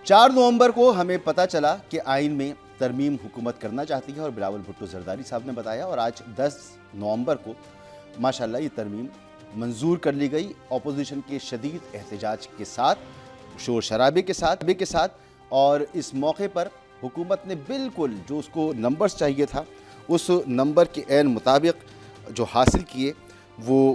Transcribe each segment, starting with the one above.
4 نومبر کو ہمیں پتہ چلا کہ آئین میں ترمیم حکومت کرنا چاہتی ہے اور بلاول بھٹو زرداری صاحب نے بتایا، اور آج 10 نومبر کو ماشاءاللہ یہ ترمیم منظور کر لی گئی اپوزیشن کے شدید احتجاج کے ساتھ، شور شرابے کے ساتھ، اور اس موقع پر حکومت نے بالکل جو اس کو نمبرز چاہیے تھا اس نمبر کے عین مطابق جو حاصل کیے، وہ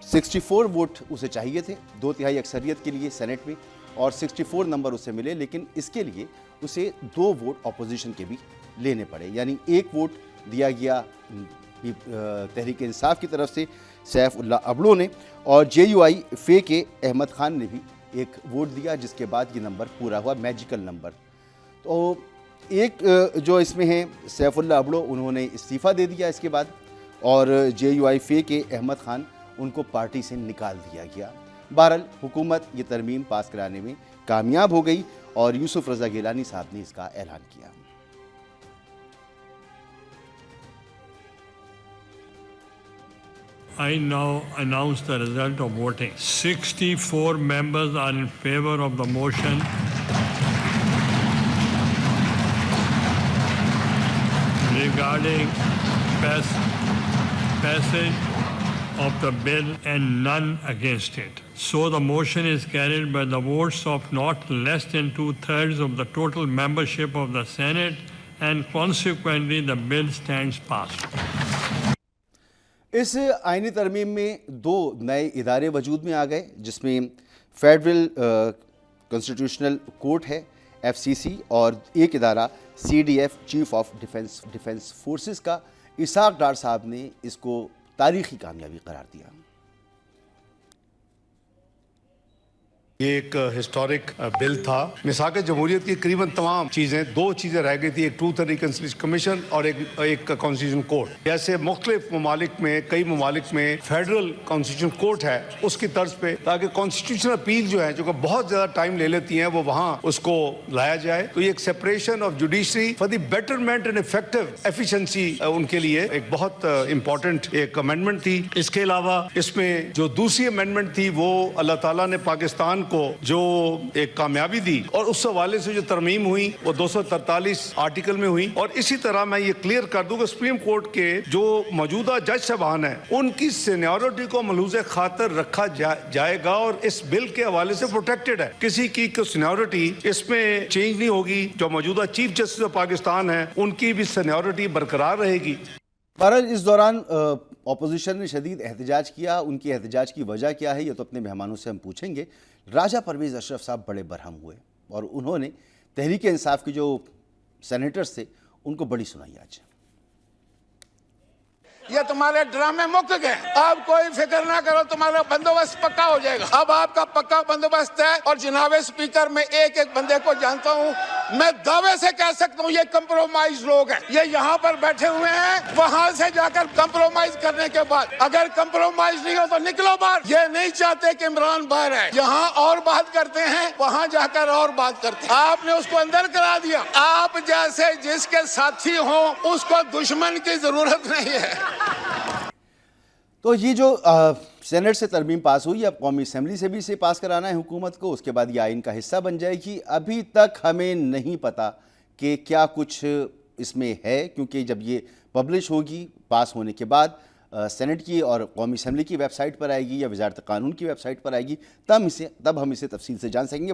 64 ووٹ اسے چاہیے تھے 2/3 اکثریت کے لیے سینٹ میں، اور 64 نمبر اسے ملے، لیکن اس کے لیے اسے 2 ووٹ اپوزیشن کے بھی لینے پڑے، یعنی 1 ووٹ دیا گیا تحریک انصاف کی طرف سے سیف اللہ ابڑو نے، اور JUI فے کے احمد خان نے بھی 1 ووٹ دیا، جس کے بعد یہ نمبر پورا ہوا، میجیکل نمبر۔ تو ایک جو اس میں ہیں سیف اللہ ابڑو، انہوں نے استعفیٰ دے دیا اس کے بعد، اور JUI فے کے احمد خان ان کو پارٹی سے نکال دیا گیا۔ بہرحال حکومت یہ ترمیم پاس کرانے میں کامیاب ہو گئی، اور یوسف رضا گیلانی صاحب نے اس کا اعلان کیا۔ I now announce the result of voting. 64 members are in favor of the motion. Regarding passage of the bill and none against it. So the motion is carried by the votes of not less than 2/3 of the total membership of the Senate, and consequently the bill stands passed. اس آئینی ترمیم میں 2 نئے ادارے وجود میں آ گئے، جس میں فیڈرل کانسٹیٹیوشنل کورٹ ہے FCC، اور ایک ادارہ CDF chief of defence forces کا۔ اسحاق ڈار صاحب نے اس کو تاریخی کامیابی قرار دیا۔ یہ ایک ہسٹورک بل تھا۔ میثاق جمہوریت کی قریباً تمام چیزیں 2 چیزیں رہ گئی تھی، ایک ٹروتھ اینڈ ریکنسیلیشن کمیشن اور ایک کانسٹیٹیوشن کورٹ۔ جیسے مختلف ممالک میں، کئی ممالک میں فیڈرل کانسٹیٹیوشن کورٹ ہے، اس کی طرز پہ تاکہ کانسٹیٹیوشن اپیل جو ہے، جو کہ بہت زیادہ ٹائم لے لیتی ہیں، وہ وہاں اس کو لایا جائے۔ تو یہ ایک separation of judiciary for the betterment and effective efficiency in کے لیے ایک بہت امپورٹنٹ ایک امینڈمنٹ تھی۔ اس کے علاوہ اس میں جو دوسری امینڈمنٹ تھی، وہ اللہ تعالیٰ نے پاکستان کو جو ایک کامیابی دی، اور اس حوالے سے جو ترمیم ہوئی وہ 243 آرٹیکل میں ہوئی۔ اور اسی طرح میں یہ کلیئر کر دوں کہ سپریم کورٹ کے جو موجودہ جج صاحبان ہیں، ان کی سینیورٹی کو ملحوظ خاطر رکھا جائے گا، اور اس بل کے حوالے سے پروٹیکٹڈ ہے۔ کسی کی سینیورٹی اس میں چینج نہیں ہوگی۔ جو موجودہ چیف جسٹس آف پاکستان ہیں، ان کی بھی سینیورٹی برقرار رہے گی۔ بہرحال اس دوران اپوزیشن نے شدید احتجاج کیا۔ ان کی احتجاج کی وجہ کیا ہے، یہ تو اپنے مہمانوں سے ہم پوچھیں گے۔ راجہ پرویز اشرف صاحب بڑے برہم ہوئے، اور انہوں نے تحریک انصاف کے جو سینیٹرز تھے ان کو بڑی سنائی آج۔ یہ تمہارے ڈرامے مک گئے، اب کوئی فکر نہ کرو، تمہارا بندوبست پکا ہو جائے گا۔ اب آپ کا پکا بندوبست ہے، اور جناب اسپیکر میں ایک بندے کو جانتا ہوں، میں دعوے سے کہہ سکتا ہوں یہ کمپرومائز لوگ ہیں۔ یہ یہاں پر بیٹھے ہوئے ہیں، وہاں سے جا کر کمپرومائز کرنے کے بعد اگر کمپرومائز نہیں ہو تو نکلو باہر۔ یہ نہیں چاہتے کہ عمران باہر ہے، یہاں اور بات کرتے ہیں، وہاں جا کر اور بات کرتے ہیں۔ آپ نے اس کو اندر کرا دیا۔ آپ جیسے جس کے ساتھی ہوں، اس کو دشمن کی ضرورت نہیں ہے۔ تو یہ جو سینٹ سے ترمیم پاس ہوئی، اب قومی اسمبلی سے بھی اسے پاس کرانا ہے حکومت کو، اس کے بعد یہ آئین کا حصہ بن جائے گی۔ ابھی تک ہمیں نہیں پتا کہ کیا کچھ اس میں ہے، کیونکہ جب یہ پبلش ہوگی پاس ہونے کے بعد سینٹ کی اور قومی اسمبلی کی ویب سائٹ پر آئے گی، یا وزارت قانون کی ویب سائٹ پر آئے گی، تب ہم اسے تفصیل سے جان سکیں گے۔